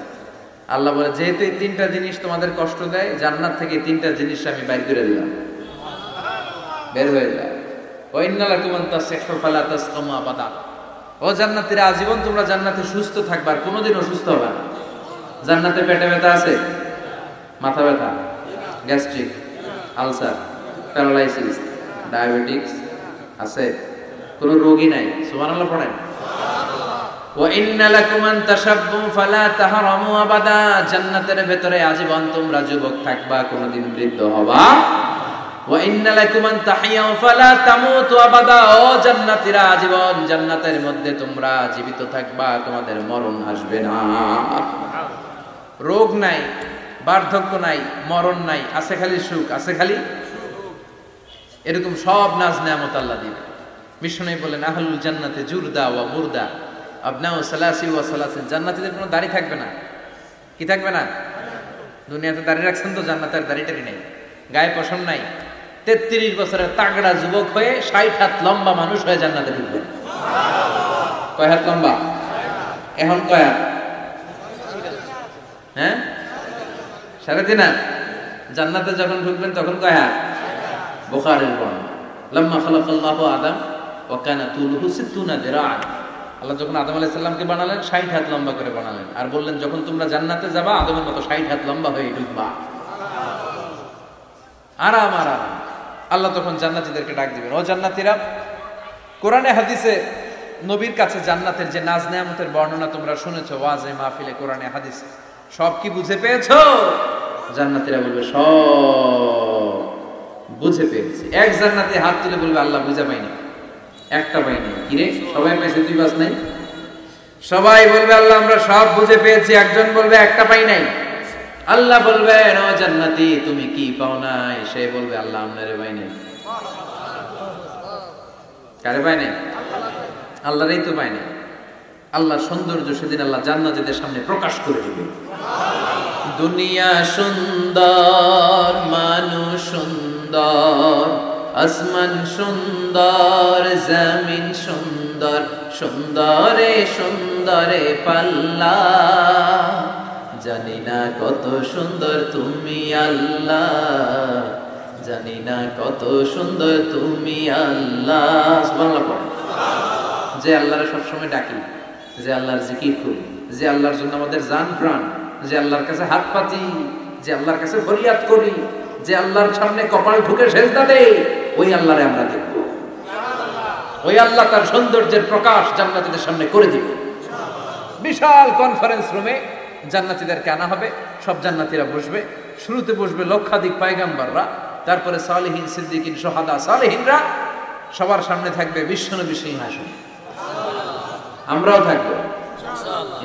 আল্লাহ বলে যেহেতু এই 3টা জিনিস তোমাদের কষ্ট দেয়, জান্নাত থেকে 3টা জিনিস আমি বাইর করে দিলাম, বের হয়ে যায়। ওয়া ইন্না লাকুম আন তাসিহু ফালা তাসকামু আবাদা। ও জান্নাতীরা, আজীবন তোমরা জান্নাতে সুস্থ থাকবে, আর কোনোদিন অসুস্থ হবে না। জান্নাতে পেটে ব্যথা আছে? মাথা ব্যথা, গ্যাস্ট্রিক, আলসার, প্যারালাইসিস, ডায়াবেটিক্স আছে? কোনো রোগী নাই। সুবহানাল্লাহ পড়েন। ওয়া ইন্না লাকুম আন তাশাব্বু ফালা তাহরামু আবাদা। জান্নাতের ভেতরে আজীবন তোমরা যুবক থাকবা, কোনোদিন বৃদ্ধ হবা। ওয়া ইন্না লাকুম আন তাহিয়াউ ফালা তামুতু আবাদা। ও জান্নাতীরা, আজীবন জান্নাতের মধ্যে তোমরা জীবিত থাকবা, তোমাদের মরণ আসবে না। রোগ নাই, বার্ধক্য নাই, মরণ নাই, আছে খালি সুখ, আছে খালি এরকম সব নাজ নেয়ামত আল্লাহ দিবে। বিষ্ণু বলেন আহলুল জান্নাতে জুরদা ওয়া মুরদা আবনাউ সালাসি ওয়া সালাসিন। জান্নাতীদের কোনো দাড়ি থাকবে না। কি থাকবে না? দুনিয়াতে দাড়ি রাখছেন তো, জান্নাতের দাড়িটারি নেই, গায়ে পশম নাই। 33 বছরের তাগড়া যুবক হয়ে 60 হাত লম্বা মানুষ হয়ে জান্নাতে ঢুকবে। কয় হাত লম্বা? এখন কয় হাত? হ্যাঁ, 3.5 হাত। জান্নাতে যখন ঢুকবেন তখন কয় হাত? বুখারীর বর্ণনা, লাম্মা খালাকাল্লাহু আদম ওয়া কানা তুলুহু 60 দিরাআন। আল্লাহ যখন আদম আলাইহিস সালামকে বানালেন 60 হাত লম্বা করে বানালেন, আর বললেন যখন তোমরা জান্নাতে যাবা আদমের মতো 60 হাত লম্বা হয়ে ঢুকবা। আরাম আরাম। আল্লাহ তখন জান্নাতীদেরকে ডাক দিবেন, ও জান্নাতীরা, কোরআনে হাদিসে নবীর কাছে জান্নাতের যে নাজ নেয়ামতের বর্ণনা তোমরা শুনেছো ওয়াজে মাহফিলে, কোরআনে হাদিসে, সব কি বুঝে পেয়েছো? জান্নাতীরা বলবে সব বুঝে পেয়েছি। এক জান্নাতে হাত তুলে বলবে আল্লাহ বুঝে পাইনি, একটা পাইনি। কিরে সবাই পাইছে, তুই বাস নাই? সবাই বলবে আল্লাহ আমরা সব বুঝে পেয়েছি। একজন বলবে একটা পাই নাই। আল্লাহ বলবেন ও জান্নাতি তুমি কি পাও নাই? সে বলবে আল্লাহ আমরারে পাই নাই। কারে পাই নাই? আল্লাহরই তো পাই নাই। আল্লাহর সৌন্দর্য সেদিন আল্লাহ জান্নাতীদের সামনে প্রকাশ করে দিবে। দুনিয়া সুন্দর, মানুষ সুন্দর, আসমান সুন্দর জমিন সুন্দর সুন্দরে সুন্দরে পাল্লা জানি না কত সুন্দর তুমি আল্লাহ জানি না কত সুন্দর তুমি আল্লাহ সুবহানাল্লাহ পড়ো যে আল্লাহর সবসময় ডাকি যে আল্লাহর জিকির করি যে আল্লাহর জন্য আমাদের জান প্রাণ যে আল্লাহর কাছে হাত পাতি যে আল্লাহর কাছে ফরিয়াদ করি যে আল্লাহর সামনে কপাল ঠুকে সেজদা দেই ওই আল্লাহরে আমরা দেখব ওই আল্লাহ তার সৌন্দর্যের প্রকাশ জান্নাতীদের সামনে করে দিবে বিশাল কনফারেন্স রুমে জান্নাতীদেরকে আনা হবে সব জান্নাতীরা বসবে শুরুতে বসবে লক্ষাধিক পয়গম্বররা তারপরে সালেহীন সিদ্দিকিন শুহাদা সালেহীনরা সবার সামনে থাকবে বিশ্বনবী সিংহাসন আমরাও থাকবো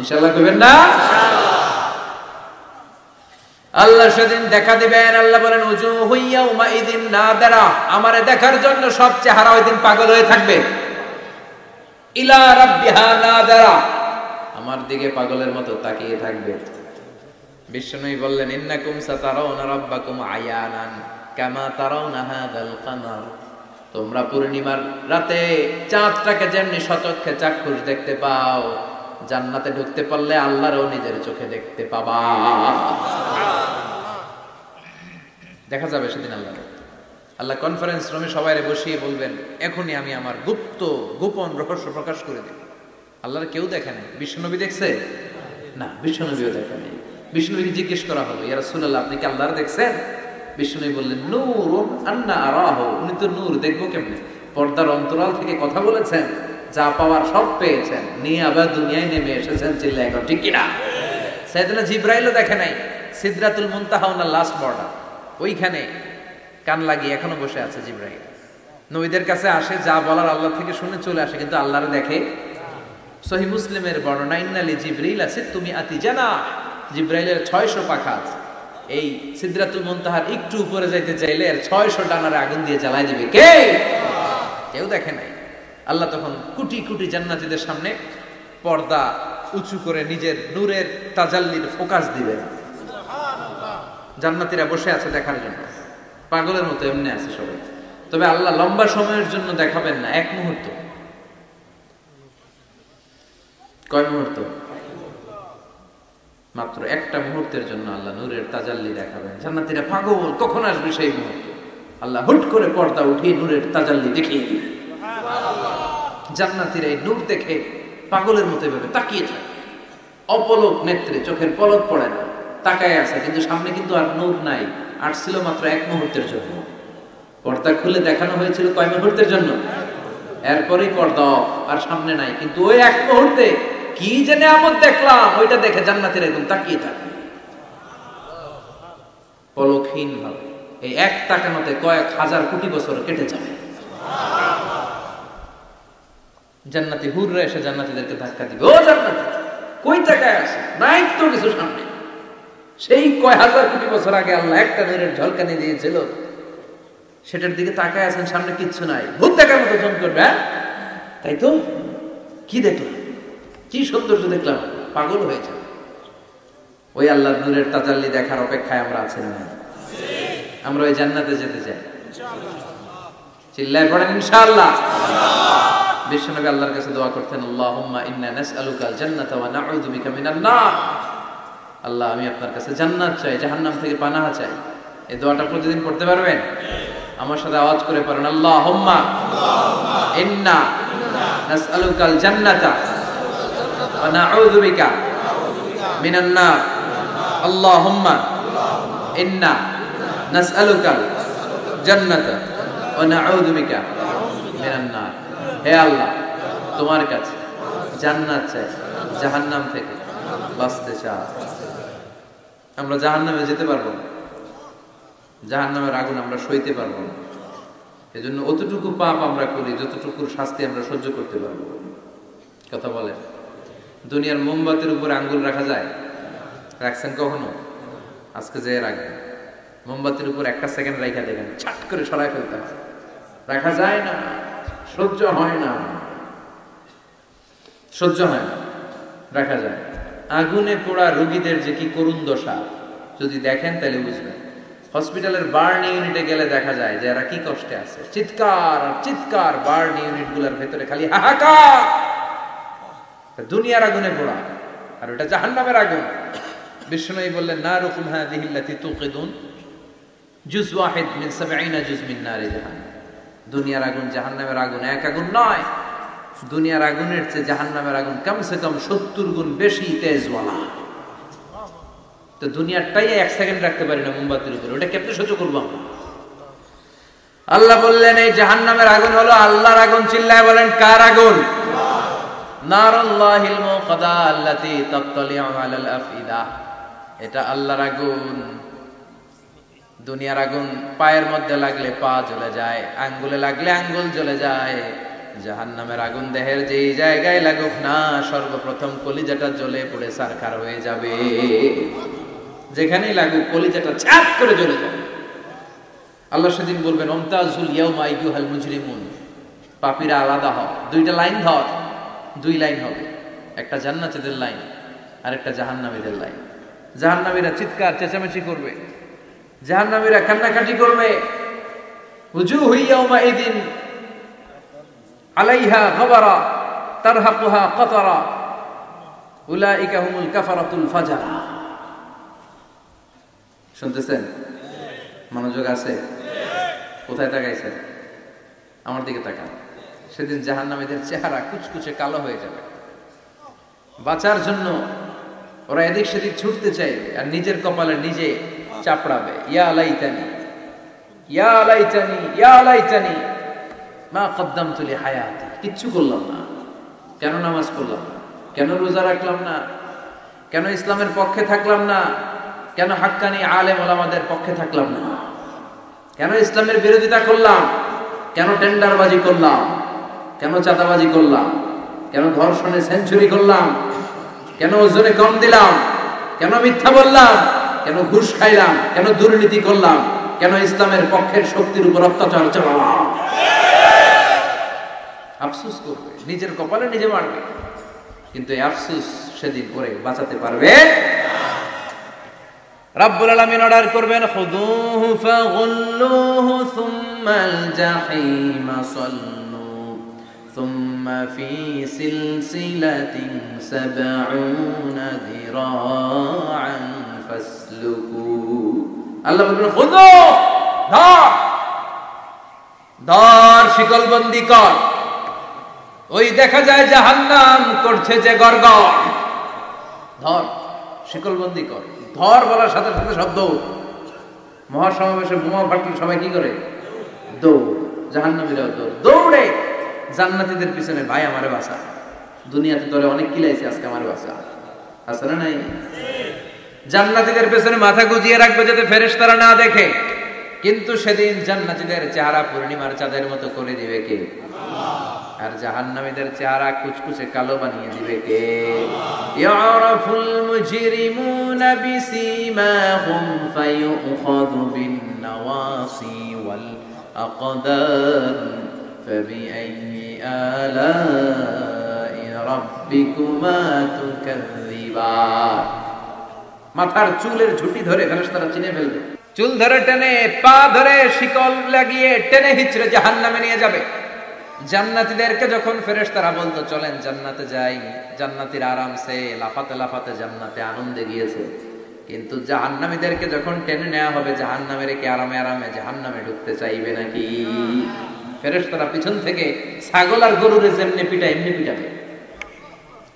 ইনশাআল্লাহ কইবেন না আল্লাহ সেদিন দেখা দিবেন আল্লাহ বলেন উজুহু ইয়াউমা ইদিন নাদারা আমারে দেখার জন্য সব চেহারা ওই দিন পাগল হয়ে থাকবে ইলা রাব্বিহা নাদারা আমার দিকে পাগলের মতো তাকিয়ে থাকবে বিষ্ণুই বললেন ইন্নাকুম সাতারাউনা রাব্বাকুম আয়ানান কামা তারাউনা হাদাল কামার তোমরা পূর্ণিমার রাতে চাঁদটাকে যেমনি সচক্ষে চাক্ষুষ দেখতে পাও জান্নাতে ঢুকতে পারলে আল্লাহরও নিজের চোখে দেখতে পাবা দেখা যাবে সেদিন আল্লাহ কনফারেন্স রুমে সবাইরে বসিয়ে বলবেন এখনই আমি আমার গোপন রহস্য প্রকাশ করে দেব আল্লাহর কেউ দেখে নাই বিশ্বনবী দেখছে না বিশ্বনবীও দেখে নাই বিষ্ণুকে জিজ্ঞেস করা হলো ইয়া রাসূলুল্লাহ আপনি কি আল্লাহর দেখছেন বিষ্ণু বললেন নূরুন আন্না আরাহু উনি তো নূর দেখবো কেমনে পর্দার অন্তরাল থেকে কথা বলেছেন যা পাওয়ার সব পেয়েছেন নিয়ে আবার দুনিয়ায় নেমে এসেছেন চিল্লায় এখন ঠিক কিনা সাইয়েদনা জিবরাইলও দেখে নাই সিদরাতুল মুনতাহা ওনার লাস্ট বর্ডার ওইখানে কান লাগিয়ে এখনো বসে আছে জিবরাইল নবীদের কাছে আসে যা বলার আল্লাহ থেকে শুনে চলে আসে কিন্তু আল্লাহর দেখে সহিহ মুসলিমের বর্ণনা ইন্নালি জিবরিল আছে তুমি আতি জানা জিবরাইলের 600 পাখা আছে এই সিদরাতুল মুনতাহার একটু উপরে যাইতে চাইলে এর 600 ডানারে আগুন দিয়ে জ্বালাই দিবে কে কেউ দেখে নাই আল্লাহ তখন কোটি কোটি জান্নাতীদের সামনে পর্দা উঁচু করে নিজের নূরের তাজাল্লির ফোকাস দিবেন জান্নাতীরা বসে আছে দেখার জন্য পাগলের মতো এমনি আছে সবাই তবে আল্লাহ লম্বা সময়ের জন্য দেখাবেন না এক মুহূর্ত কয় মুহূর্ত মাত্র একটা মুহূর্তের জন্য আল্লাহ নূরের তাজাল্লি দেখাবেন জান্নাতীরা পাগল কখন আসবে সেই মুহূর্ত আল্লাহ হুট করে পর্দা উঠিয়ে নূরের তাজাল্লি দেখিয়ে দিবেন জান্নাতীরা এই নূর দেখে পাগলের মতো এভাবে তাকিয়ে থাকে অপলক নেত্রে চোখের পলক পড়ে না তাকায় আছে কিন্তু সামনে কিন্তু আর নূর নাই আসছিল মাত্র এক মুহূর্তের জন্য পর্দা খুলে দেখানো হয়েছিল কয় মুহূর্তের জন্য এরপরেই পর্দা অফ আর সামনে নাই কিন্তু ওই এক মুহূর্তে কি যে নিয়ামত দেখলাম ওইটা দেখে জান্নাতীরা এরকম তাকিয়ে থাকে পলকহীন ভাবে এই এক তাকানোতে কয়েক হাজার কোটি বছর কেটে যাবে জান্নাতি হুররা এসে জান্নাতীদেরকে ধাক্কা দিবে ও জান্নাতি কই তাকায় আসে নাই তো কিছু সামনে সেই কয় হাজার কোটি বছর আগে আল্লাহ একটা নূরের ঝলকানি দিয়েছিল সেটার দিকে তাকায় আছেন সামনে কিচ্ছু নাই ভূত দেখার মতো জন করবে তাই তো কি দেখলাম কি সৌন্দর্য দেখলাম পাগল হয়ে যাবে ওই আল্লাহর নূরের তাজাল্লি দেখার অপেক্ষায় আমরা আছি না আমরা ওই জান্নাতে যেতে চাই চিল্লায় পড়েন ইনশাআল্লাহ বিশ্বনবী আল্লাহর কাছে দোয়া করতেন আল্লাহুম্মা ইন্না নাসআলুকাল জান্নাতা ওয়া নাউযু বিকা মিনান নার আল্লাহ আমি আপনার কাছে জান্নাত চাই জাহান্নাম থেকে পানাহা চাই এই দোয়াটা প্রতিদিন পড়তে পারবেন আমার সাথে আওয়াজ করে পড়েন আল্লাহুম্মা ইন্না নাসআলুকাল জান্নাতা ওয়া নাউযু বিকা মিনান নার আল্লাহুম্মা ইন্না নাসআলুকাল জান্নাতা ওয়া নাউযু বিকা মিনান নার হে আল্লাহ তোমার কাছে জান্নাত চাই জাহান্নাম থেকে বাঁচতে চাই আমরা জাহান্নামে যেতে পারবো না জাহান্নামের আগুন আমরা সইতে পারবো না এজন্য অতটুকু পাপ আমরা করি যতটুকুর শাস্তি আমরা সহ্য করতে পারবো কথা বলে দুনিয়ার মোমবাতির উপর আঙ্গুল রাখা যায় রাখছেন কখনো আজকে যে রাখবেন মোমবাতির উপর একটা সেকেন্ড রাখা দেখেন ছাট করে সরাই ফেলতে হয় রাখা যায় না সহ্য হয় না সহ্য হয় না রাখা যায় আগুনে পোড়া রোগীদের যে কি করুণ দশা যদি দেখেন তাহলে বুঝবেন হসপিটালের বার্ন ইউনিটে গেলে দেখা যায় যে এরা কি কষ্টে আছে, চিৎকার আর চিৎকার, বার্ন ইউনিট গুলার ভেতরে খালি হাহাকার। দুনিয়ার আগুনে পোড়া, আর ওটা জাহান্নামের আগুন। বিষ্ণু বললেন নারুকুম হাযিহিল্লাতী তুকিদুন জুজ ওয়াহিদ মিন 70 জুজ মিন নারি জাহান্নাম। দুনিয়ার আগুন জাহান্নামের আগুন এক আগুন নয়, দুনিয়ার আগুনের চেয়ে জাহান্নামের আগুন কমসে কম 70 গুণ বেশি তেজওয়ালা। তো দুনিয়ারটাই 1 সেকেন্ড রাখতে পারি না মোমবাতির উপরে, ওটা কেমনে সহ্য করবো আমরা? আল্লাহ বললেন এই জাহান্নামের আগুন হলো আল্লাহর আগুন। চিল্লায় বলেন কার আগুন? নারুল্লাহিল মুকাদা আল্লাতী তাত্তালিউ আলাল আফইদা। এটা আল্লাহর আগুন। দুনিয়ার আগুন পায়ের মধ্যে লাগলে পা জ্বলে যায়, আঙ্গুলে লাগলে আঙ্গুল জ্বলে যায়। জাহান্নামের আগুন দেহের যেই জায়গায় লাগুক না, সর্বপ্রথম কলিজাটা জ্বলে পুড়ে ছারখার হয়ে যাবে। যেখানেই লাগুক কলিজাটা ছাপ করে জ্বলে যাবে। আল্লাহ সেদিন বলবেন আমতাজুল ইয়াউমা আইয়ুহাল মুজরিমুন, পাপীরা আলাদা হও। দুইটা লাইন ধর, 2 লাইন হবে, একটা জান্নাতীদের লাইন আর একটা জাহান্নামীদের লাইন। জাহান্নামীরা চিৎকার চেঁচামেচি করবে, জাহান্নামীরা কান্নাকাটি করবে। উজুহু ইয়াউমাইদিন আলাইহা গাবারা তারহাকুহা কাতারা উলাইকা হুমুল কাফারাতুল ফাজারা। শুনতেছেন? মনোযোগ আছে? কোথায় তাকাইছেন? আমার দিকে তাকান। সেদিন জাহান্নামীদের চেহারা কুচকুচে কালো হয়ে যাবে। বাঁচার জন্য ওরা এদিক সেদিক ছুটতে চাইবে আর নিজের কপালে নিজে চাপড়াবে। ইয়া লাইতানি ইয়া লাইতানি ইয়া লাইতানি মা কদ্দামতু লিহায়াতি। কিচ্ছু করলাম না, কেন নামাজ পড়লাম না, কেন রোজা রাখলাম না, কেন ইসলামের পক্ষে থাকলাম না, কেন হাক্কানি আলেম ওলামাদের পক্ষে থাকলাম না, কেন ইসলামের বিরোধিতা করলাম, কেন টেন্ডারবাজি করলাম, কেন চাঁদাবাজি করলাম, কেন ধর্ষণে সেঞ্চুরি করলাম, কেন ওজনে কম দিলাম, কেন মিথ্যা বললাম, কেন ঘুষ খাইলাম, কেন দুর্নীতি করলাম, কেন ইসলামের পক্ষের শক্তির উপর অত্যাচার চালালাম। আফসোস করবে, নিজের কপালে নিজে মারবে, কিন্তু এই আফসোস সেদিন করে বাঁচাতে পারবে। রাব্বুল আলামিন অর্ডার করবেন খুযুহু ফাগুল্লুহু সুম্মাল জাহিমা সাল্লু সুম্মা ফি সিলসিলাতিন ৭০ যিরাআন ফাসলুকু। আল্লাহ বলবেন খুযু, ধর ধর, শিকলবন্দি কর। ওই দেখা যায় জাহান্নাম করছে যে গড়গড়, ধর শিকলবন্দি কর। ধর বলার সাথে সাথে সব দৌড়। মহাসমাবেশে বোমা ফাটলে সবাই কি করে? দৌড়। জাহান্নামীরাও দৌড়, দৌড়ে জান্নাতীদের পিছনে, ভাই আমারে বাঁচা, দুনিয়াতে তোরে অনেক কিলাইছে, আজকে আমারে বাঁচা। আছে না নাই? জান্নাতীদের পেছনে মাথা গুজিয়ে রাখবে যাতে ফেরেশতারা না দেখে। কিন্তু সেদিন জান্নাতীদের চেহারা পূর্ণিমার চাঁদের মতো করে দিবে কে? আর জাহান্নামীদের চেহারা কুচকুচে কালো বানিয়ে দিবে কে? ইয়ারাফুল মুজরিমুনা বিসীমাহুম ফায়ুখাযু বিন নাওয়াসি ওয়াল আকদার ফাবিআইয়ি আলাই রাব্বিকুমা তুকাযযিবান। মাথার চুলের ঝুঁটি ধরে ফেরেশতারা চিনে ফেলবে। চুল ধরে টেনে, পা ধরে শিকল লাগিয়ে টেনে হিচড়ে জাহান্নামে নিয়ে যাবে। জান্নাতীদেরকে যখন ফেরেশতারা বলতো চলেন জান্নাতে যাই, জান্নাতীরা আরামসে লাফাতে লাফাতে জান্নাতে আনন্দে গিয়েছে। কিন্তু জাহান্নামীদেরকে যখন টেনে নেওয়া হবে, জাহান্নামের কি আরামে আরামে জাহান্নামে ঢুকতে চাইবে নাকি? ফেরেশতারা পিছন থেকে ছাগল আর গরুরে যেমনি পিটা এমনি পিটাবে।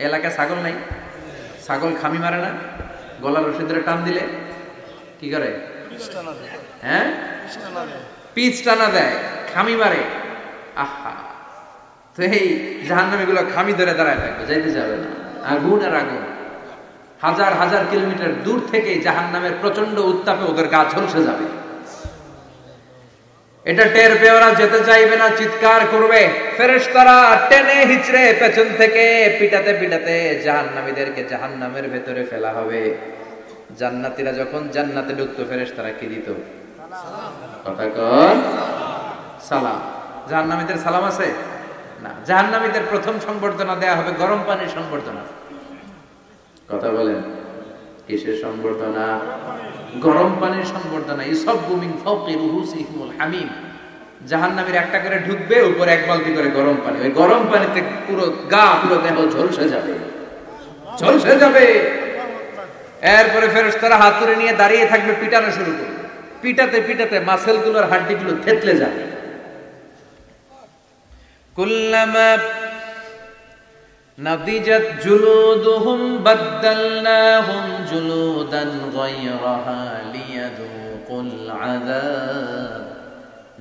এলাকায় ছাগল নাই? ছাগল খামি মারে না? গলার রশি ধরে টান দিলে কি করে? হ্যাঁ, পিচ টানা দেয়, খামি মারে। আহা, তো এই জাহান্নামী গুলো খামি ধরে দাঁড়ায় থাকবে, যাইতে যাবে না। আগুন আর আগুন, হাজার হাজার কিলোমিটার দূর থেকে জাহান্নামের প্রচন্ড উত্তাপে ওদের গা ঝলসে যাবে। এটা টের পেয়ে ওরা যেতে চাইবে না, চিৎকার করবে। ফেরেশতারা টেনে হিচড়ে পেছন থেকে পিটাতে পিটাতে জাহান্নামীদেরকে জাহান্নামের ভেতরে ফেলা হবে। জান্নাতীরা যখন জান্নাতে ঢুকতো, ফেরেশতারা কি দিত? কথা কর, সালাম। জাহান্নামীদের সালাম আছে না? জাহান্নামীদের প্রথম সংবর্ধনা দেয়া হবে গরম পানির সংবর্ধনা। কথা বলেন, কিসের সংবর্ধনা? গরম পানির সংবর্ধনা। ইসাব্বু মিন ফাওকি রুহুসিহিমুল হামিম। জাহান্নামীর একটা করে ঢুকবে, উপরে এক বালতি করে গরম পানি। ওই গরম পানিতে পুরো গা, পুরো দেহ ঝলসে যাবে, ঝলসে যাবে। এরপরে ফেরেশতারা হাত তুলে নিয়ে দাঁড়িয়ে থাকবে, পিটানো শুরু করবে। পিটাতে পিটাতে মাসেলগুলোর হাড্ডিগুলো থেতলে যাবে। কুল্লামা নাদিজাত জুলুদুহুম বাদদালনাহুম জুলুদান গায়রাহা লিয়াযুকুল আযাব।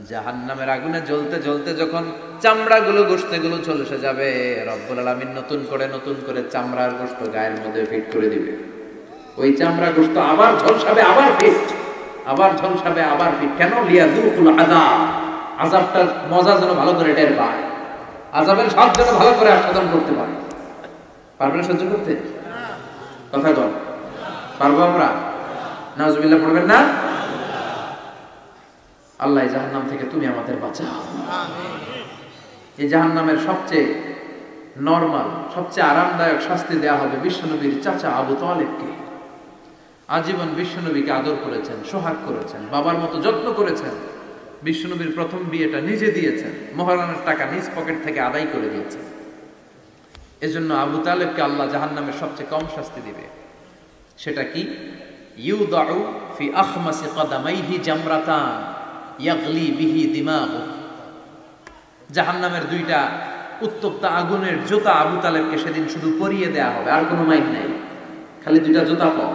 জাহান্নামের আগুনে জ্বলতে জ্বলতে যখন চামড়াগুলো, গোশতগুলো ঝলসে যাবে, রব্বুল আলামিন নতুন করে চামড়ার গোশত গায়ের মধ্যে ফিট করে দিবে। ওই চামড়া গোশত আবার ঝলসাবে, আবার ফিট, আবার ঝলসাবে, আবার ফিট। কেন? লিয়াযুকুল আযাব। আযাবটার মজা যেন ভালো করে টের পায়, আযাবের স্বাদ যেন ভালো করে আস্বাদন করতে পারে। পারবেন সহ্য করতে? কথা বল, পারবো আমরা? নাউজুবিল্লাহ পড়বেন না? আল্লাহ এই জাহান্নাম থেকে তুমি আমাদের বাঁচাও। এই জাহান্নামের সবচেয়ে নরমাল, সবচেয়ে আরামদায়ক শাস্তি দেয়া হবে বিশ্বনবীর চাচা আবু তালেবকে। আজীবন বিশ্বনবীকে আদর করেছেন, সোহাগ করেছেন, বাবার মতো যত্ন করেছেন। বিশ্বনবীর প্রথম বিয়েটা নিজে দিয়েছেন, মহারানার টাকা নিজ পকেট থেকে আদায় করে দিয়েছেন। এজন্য আবু তালেবকে আল্লাহ জাহান্নামের সবচেয়ে কম শাস্তি দিবে। সেটা কি? ইউদাউ ফি আখমাসি কদামাইহি জামরাতান ইয়াগলি বিহি দিমাগু। জাহান্নামের দুইটা উত্তপ্ত আগুনের জুতা আবু তালেবকে সেদিন শুধু পরিয়ে দেয়া হবে, আর কোনো মাইক নাই, খালি দুইটা জুতা পাও।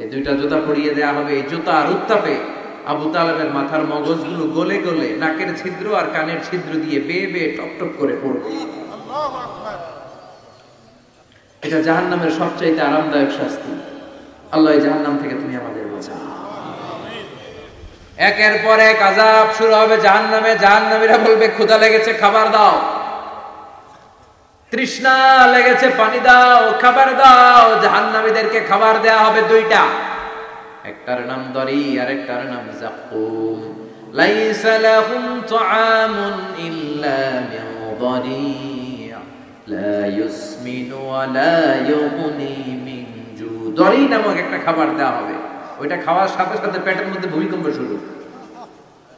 এই দুইটা জুতা পরিয়ে দেয়া হবে। এই জুতার উত্তাপে আবু তালেবের মাথার মগজগুলো গলে গলে নাকের ছিদ্র আর কানের ছিদ্র দিয়ে বেয়ে বেয়ে টপ টপ করে পড়বে। এটা জাহান্নামের সবচাইতে আরামদায়ক শাস্তি। আল্লাহ এই জাহান্নাম থেকে তুমি আমাদের বাঁচাও। একের পর এক আযাব শুরু হবে জাহান্নামে। জাহান্নামীরা বলবে, ক্ষুধা লেগেছে, খাবার দাও। তৃষ্ণা লেগেছে, পানি দাও, খাবার দাও। জাহান্নামীদেরকে খাবার দেয়া হবে দুইটা, একটার নাম দরি আর একটার নাম যাকুম। লাইসা লাহুম তুআমুন ইল্লা মিন দরি লা ইউসমিনু ওয়া লা ইউগনি মিন জু। দরি নামক একটা খাবার দেওয়া হবে। ওইটা খাওয়ার সাথে সাথে পেটের মধ্যে ভূমিকম্প শুরু।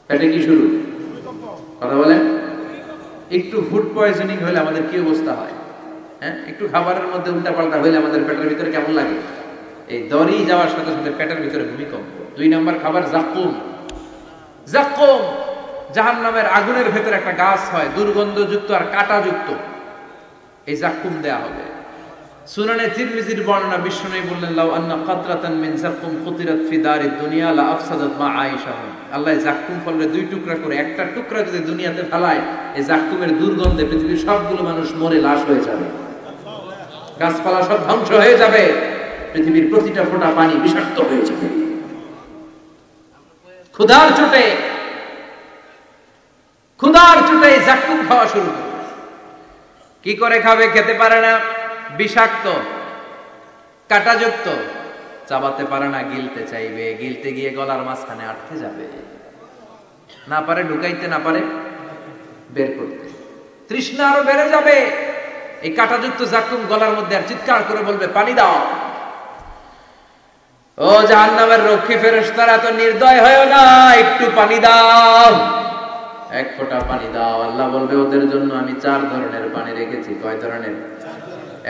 পেটে কি শুরু? কথা বলেন। একটু ফুড পয়জনিং হলে আমাদের কি অবস্থা হয়? হ্যাঁ, একটু খাবারের মধ্যে উল্টাপাল্টা হলে আমাদের পেটের ভিতরে কেমন লাগে? এই দড়ি যাওয়ার সাথে সাথে পেটের ভিতরে ভূমিকম্প। 2 নম্বর খাবার যাকুম। যাকুম জাহান্নামের আগুনের ভেতরে একটা গাছ হয়, দুর্গন্ধযুক্ত আর কাঁটাযুক্ত। এই যাকুম দেয়া হবে। সুনানে তিরমিজির বর্ণনা, বিশ্বনবী বললেন, লাউ আন্না কাতরাতান মিন যাকুম কুতিরাত ফি দারিদ দুনিয়া লা আফসাদাত মা আয়েশা। আল্লাহ যাকুম ফলের 2 টুকরা করে, একটা টুকরা যদি দুনিয়াতে ফেলায়, এই যাকুমের দুর্গন্ধে পৃথিবীর সবগুলো মানুষ মরে লাশ হয়ে যাবে, গাছপালা সব ধ্বংস হয়ে যাবে, পৃথিবীর প্রতিটা ফোঁটা পানি বিষাক্ত হয়ে যাবে। ক্ষুধার চোটে যাকুম খাওয়া শুরু করে। কি করে খাবে? খেতে পারে না, বিষাক্ত, কাঁটাযুক্ত, চাবাতে পারে না, গিলতে চাইবে, গিলতে গিয়ে গলার মাঝখানে আটকে যাবে, না পারে ঢুকাইতে, না পারে বের করতে। তৃষ্ণা আরো বেড়ে যাবে। এই কাঁটাযুক্ত যাকুম গলার মধ্যে আর চিৎকার করে বলবে, পানি দাও। ও জাহান্নামের রক্ষী ফেরেশতারা, তো নির্দয় হয় না, একটু পানি দাও, 1 ফোঁটা পানি দাও। আল্লাহ বলবে, ওদের জন্য আমি 4 ধরনের পানি রেখেছি। কয় ধরনের?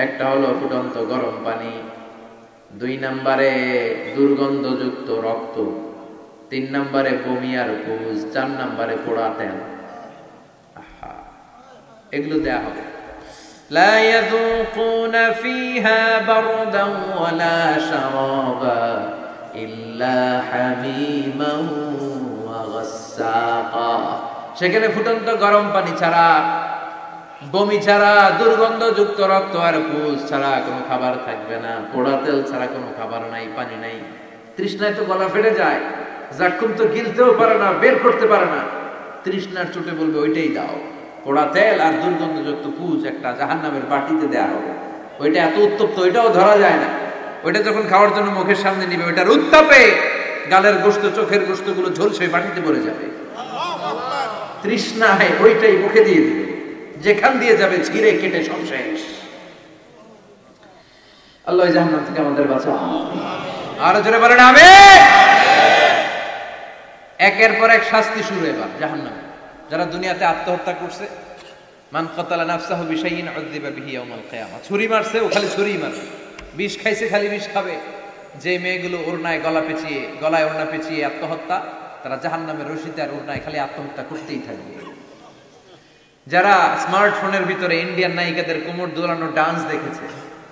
একটা হলো ফুটন্ত গরম পানি, 2 নম্বরে দুর্গন্ধযুক্ত রক্ত, 3 নম্বরে বমি আর পুজ, 4 নম্বরে পোড়া তেল। এগুলো দেয়া হবে। লা ইয়াযুকুনা ফিহা বারদান ওয়ালা শারাবা ইল্লা হামিমান ওয়া গাসসাকা। সেখানে ফুটন্ত গরম পানি ছাড়া, বমি ছাড়া, দুর্গন্ধযুক্ত রক্ত আর পুজ ছাড়া কোনো খাবার থাকবে না, পোড়া তেল ছাড়া কোনো খাবার নাই, পানি নাই। তৃষ্ণায় তো গলা ফেটে যায়, যাকুম তো গিলতেও পারে না, বের করতে পারে না। তৃষ্ণার চোটে বলবে, ওইটাই দাও। পোড়া তেল আর দুর্গন্ধযুক্ত পুজ একটা জাহান্নামের বাটিতে দেয়া হবে। ওইটা এত উত্তপ্ত, ওইটাও ধরা যায় না। ওইটা যখন খাওয়ার জন্য মুখের সামনে নিবে, ওইটার উত্তাপে গালের গোশত, চোখের গোশতগুলো ঝলসে বাটিতে পড়ে যাবে। তৃষ্ণায় ওইটাই মুখে দিয়ে দিবে, যেখান দিয়ে যাবে ছিঁড়ে কেটে সব শেষ। আল্লাহ জাহান্নাম থেকে আমাদের বাঁচাও। আরো জোরে বলেন আমিন। একের পর এক শাস্তি শুরু এবার জাহান্নামে। যারা দুনিয়াতে আত্মহত্যা করছে, মান কাতালা নাফসাহু বিশাইইন উযযিবা বিহি ইয়াউমাল কিয়ামা, ছুরি মারছে ও খালি ছুরি মারবে, বিষ খাইছে খালি বিষ খাবে। যে মেয়েগুলো ওড়নায় গলায় ওড়না পেঁচিয়ে আত্মহত্যা, তারা জাহান্নামের রশিতে আর ওড়নায় খালি আত্মহত্যা করতেই থাকবে। যারা স্মার্টফোনের ভিতরে ইন্ডিয়ান নায়িকাদের কোমর দোলানো ডান্স দেখেছে,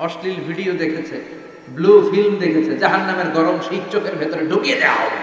অশ্লীল ভিডিও দেখেছে, ব্লু ফিল্ম দেখেছে, জাহান্নামের গরম শীত চোখের ভেতরে ঢুকিয়ে দেওয়া হবে।